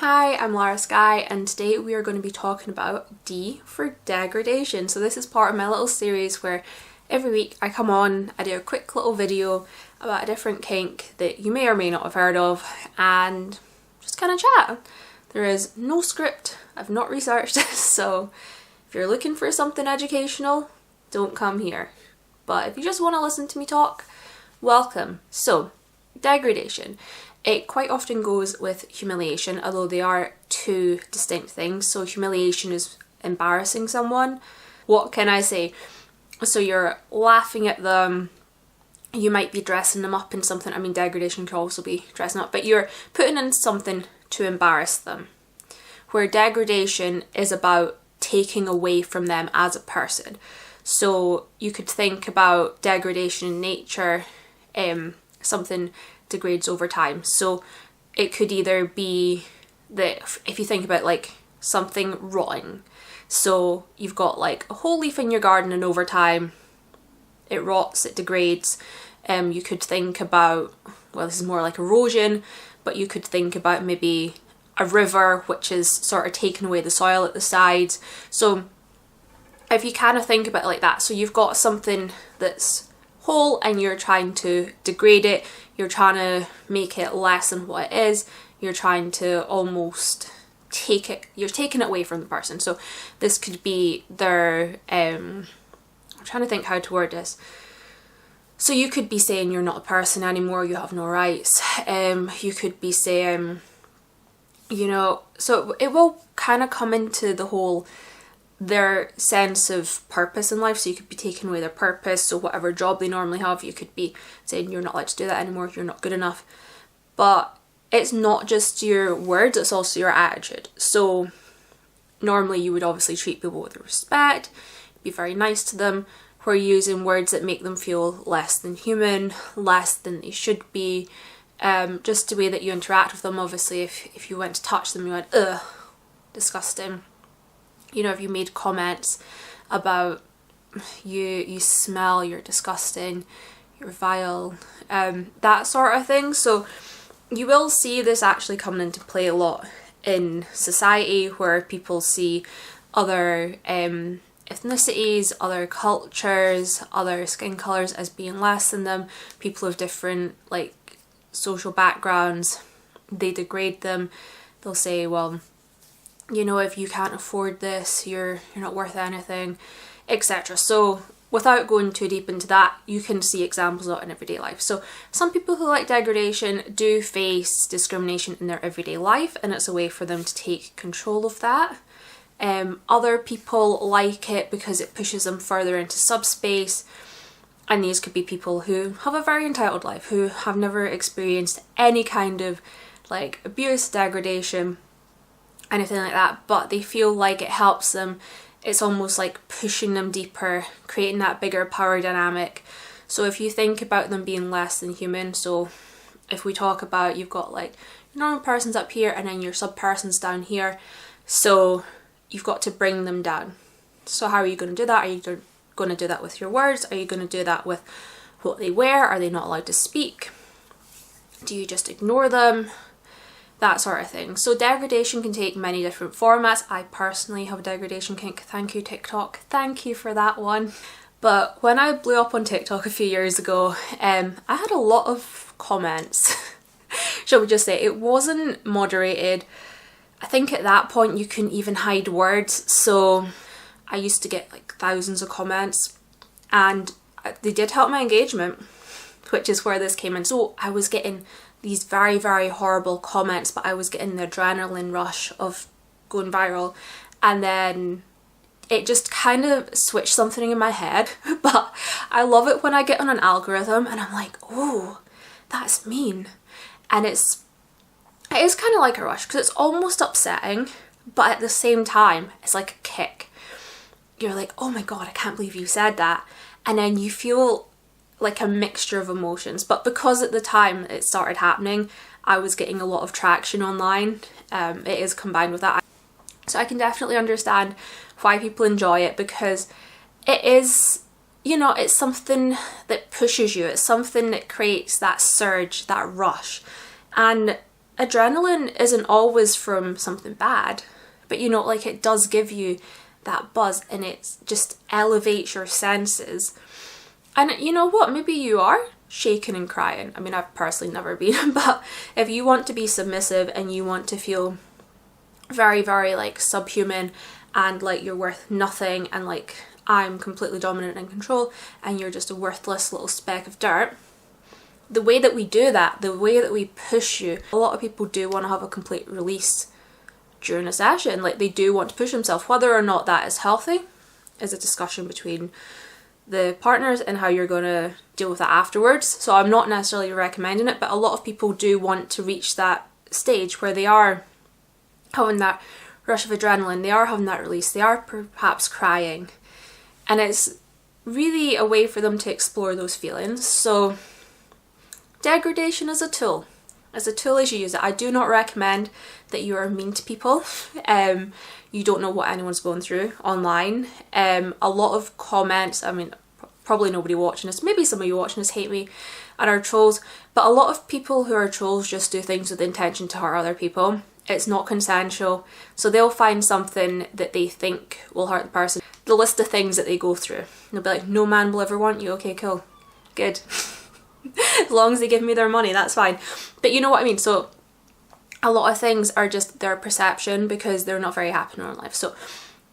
Hi, I'm Lara Sky and today we are going to be talking about D for degradation. So this is part of my little series where every week I come on, I do a quick little video about a different kink that you may or may not have heard of and just kind of chat. There is no script, I've not researched this, so if you're looking for something educational, don't come here. But if you just want to listen to me talk, welcome. So, degradation. It quite often goes with humiliation, although they are two distinct things. So humiliation is embarrassing someone. What can I say? So you're laughing at them, you might be dressing them up in something. I mean, degradation can also be dressing up, but you're putting in something to embarrass them. Where degradation is about taking away from them as a person. So you could think about degradation in nature, something degrades over time. So it could either be that if you think about like something rotting, so you've got like a whole leaf in your garden and over time it rots, it degrades. You could think about, well, this is more like erosion, but you could think about maybe a river which is sort of taking away the soil at the sides. So if you kind of think about it like that, so you've got something that's whole and you're trying to degrade it, you're trying to make it less than what it is, you're trying to almost take it, you're taking it away from the person. So this could be their, I'm trying to think how to word this. So you could be saying you're not a person anymore, you have no rights. You could be saying, you know, so it will kind of come into the whole their sense of purpose in life. So you could be taking away their purpose, so whatever job they normally have, you could be saying you're not allowed to do that anymore, you're not good enough. But it's not just your words, it's also your attitude. So normally you would obviously treat people with respect, be very nice to them, where you're using words that make them feel less than human, less than they should be. Just the way that you interact with them. Obviously if you went to touch them, you went, ugh, disgusting. You know, if you made comments about you smell, you're disgusting, you're vile, that sort of thing. So you will see this actually coming into play a lot in society, where people see other ethnicities, other cultures, other skin colours as being less than them, people of different like social backgrounds, they degrade them. They'll say, well, you know, if you can't afford this, you're not worth anything, etc. So without going too deep into that, you can see examples of it in everyday life. So some people who like degradation do face discrimination in their everyday life, and it's a way for them to take control of that. Other people like it because it pushes them further into subspace, and these could be people who have a very entitled life, who have never experienced any kind of like abuse, degradation, anything like that, but they feel like it helps them. It's almost like pushing them deeper, creating that bigger power dynamic. So if you think about them being less than human, so if we talk about, you've got like your normal person's up here and then your sub-person's down here, so you've got to bring them down. So how are you going to do that? Are you going to do that with your words? Are you going to do that with what they wear? Are they not allowed to speak? Do you just ignore them? That sort of thing. So degradation can take many different formats. I personally have a degradation kink. Thank you, TikTok. Thank you for that one. But when I blew up on TikTok a few years ago, I had a lot of comments. Shall we just say, it wasn't moderated. I think at that point you couldn't even hide words. So I used to get like thousands of comments, and they did help my engagement, which is where this came in. So I was getting these very, very horrible comments, but I was getting the adrenaline rush of going viral, and then it just kind of switched something in my head. But I love it when I get on an algorithm and I'm like, oh, that's mean. And it is kind of like a rush, because it's almost upsetting, but at the same time it's like a kick. You're like, oh my god, I can't believe you said that. And then you feel like a mixture of emotions. But because at the time it started happening, I was getting a lot of traction online. It is combined with that. So I can definitely understand why people enjoy it, because it is, you know, it's something that pushes you. It's something that creates that surge, that rush. And adrenaline isn't always from something bad, but you know, like it does give you that buzz and it just elevates your senses. And you know what, maybe you are shaking and crying. I mean, I've personally never been, but if you want to be submissive and you want to feel very, very like subhuman and like you're worth nothing and like I'm completely dominant and in control and you're just a worthless little speck of dirt, the way that we do that, the way that we push you, a lot of people do want to have a complete release during a session. Like they do want to push themselves. Whether or not that is healthy is a discussion between the partners and how you're going to deal with that afterwards. So I'm not necessarily recommending it, but a lot of people do want to reach that stage where they are having that rush of adrenaline, they are having that release, they are perhaps crying, and it's really a way for them to explore those feelings. So degradation is a tool. As a tool as you use it. I do not recommend that you are mean to people. You don't know what anyone's going through online. A lot of comments, I mean, probably nobody watching this, maybe some of you watching this hate me and are trolls, but a lot of people who are trolls just do things with the intention to hurt other people. It's not consensual, so they'll find something that they think will hurt the person. The list of things that they go through. They'll be like, no man will ever want you. Okay, cool. Good. As long as they give me their money, that's fine. But you know what I mean? So a lot of things are just their perception because they're not very happy in their own life. So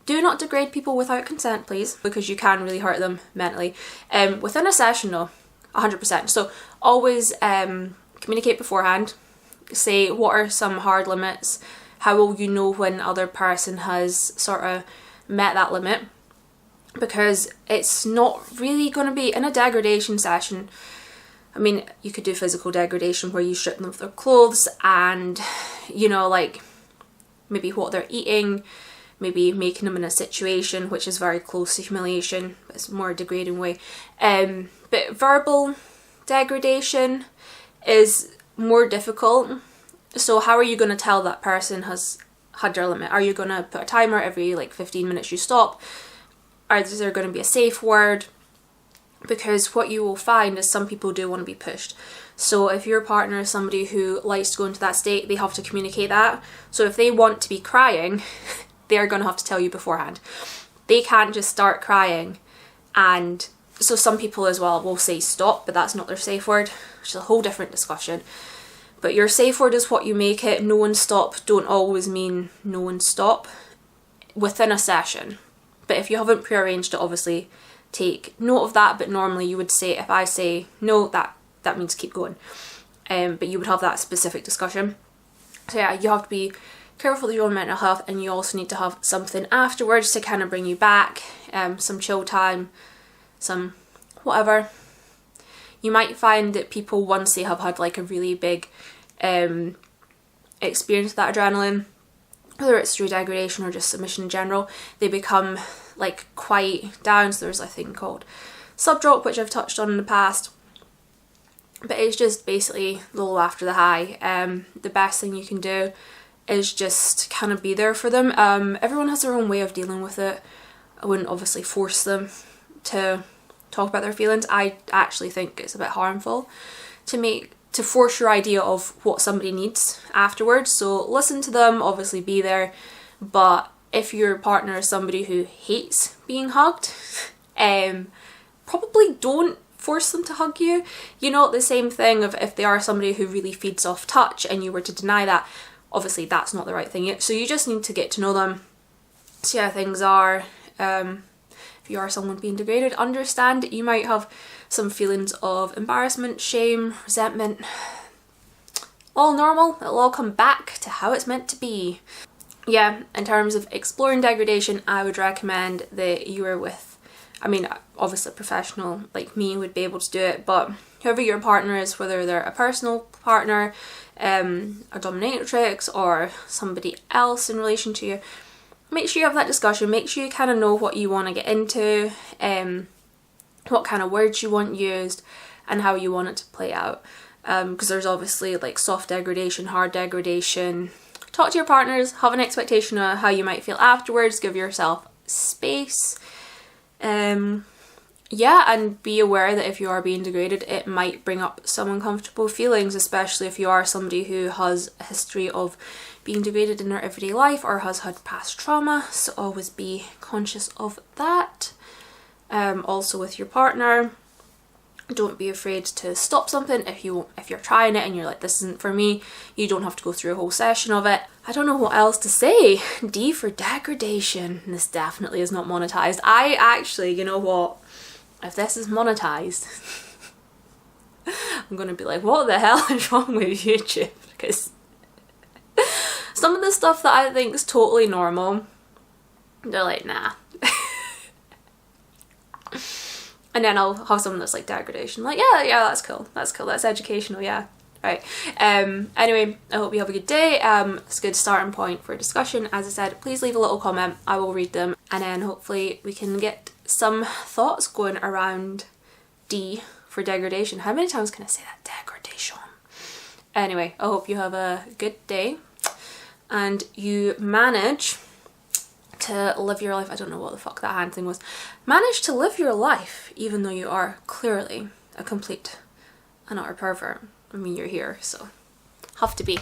do not degrade people without consent, please, because you can really hurt them mentally. Within a session, though, 100%. So always communicate beforehand. Say what are some hard limits. How will you know when the other person has sort of met that limit? Because it's not really going to be in a degradation session. I mean, you could do physical degradation where you strip them of their clothes and, you know, like maybe what they're eating, maybe making them in a situation which is very close to humiliation, but it's more a degrading way. But verbal degradation is more difficult. So how are you going to tell that person has had their limit? Are you going to put a timer every like 15 minutes you stop? Is there going to be a safe word? Because what you will find is some people do want to be pushed. So if your partner is somebody who likes to go into that state, they have to communicate that. So if they want to be crying, they're going to have to tell you beforehand. They can't just start crying. And so some people as well will say stop, but that's not their safe word, which is a whole different discussion. But your safe word is what you make it. No one stop don't always mean no one stop within a session. But if you haven't prearranged it, obviously take note of that. But normally you would say, if I say no, that means keep going. But you would have that specific discussion. So yeah, you have to be careful with your own mental health, and you also need to have something afterwards to kind of bring you back. Some chill time, some whatever. You might find that people, once they have had like a really big experience with that adrenaline, whether it's through degradation or just submission in general, they become like quite down. So there's a thing called subdrop, which I've touched on in the past, but it's just basically the low after the high. The best thing you can do is just kind of be there for them. Everyone has their own way of dealing with it. I wouldn't obviously force them to talk about their feelings. I actually think it's a bit harmful to force your idea of what somebody needs afterwards. So listen to them, obviously be there, but if your partner is somebody who hates being hugged, probably don't force them to hug you. You know, the same thing of if they are somebody who really feeds off touch and you were to deny that, obviously that's not the right thing. So you just need to get to know them, see how things are. If you are someone being degraded, understand that you might have some feelings of embarrassment, shame, resentment. All normal, it'll all come back to how it's meant to be. Yeah, in terms of exploring degradation, I would recommend that you are with, I mean, obviously a professional like me would be able to do it, but whoever your partner is, whether they're a personal partner, a dominatrix, or somebody else in relation to you, make sure you have that discussion. Make sure you kind of know what you want to get into, what kind of words you want used, and how you want it to play out. Because there's obviously like soft degradation, hard degradation. Talk to your partners, have an expectation of how you might feel afterwards, give yourself space. And yeah, and be aware that if you are being degraded, it might bring up some uncomfortable feelings, especially if you are somebody who has a history of being degraded in their everyday life or has had past trauma. So always be conscious of that. Also with your partner, don't be afraid to stop something if you're trying it and you're like, this isn't for me. You don't have to go through a whole session of it. I don't know what else to say. D for degradation. This definitely is not monetized. I actually, you know what? If this is monetized, I'm gonna be like, what the hell is wrong with YouTube? Because some of the stuff that I think is totally normal, they're like, nah. And then I'll have something that's like degradation, like, yeah, that's cool, that's educational, yeah. Right. Anyway, I hope you have a good day. It's a good starting point for a discussion. As I said, please leave a little comment. I will read them, and then hopefully we can get some thoughts going around D for degradation. How many times can I say that? Degradation. Anyway, I hope you have a good day and you manage to live your life. I don't know what the fuck that hand thing was. Manage to live your life even though you are clearly a complete and utter pervert. I mean, you're here, so have to be.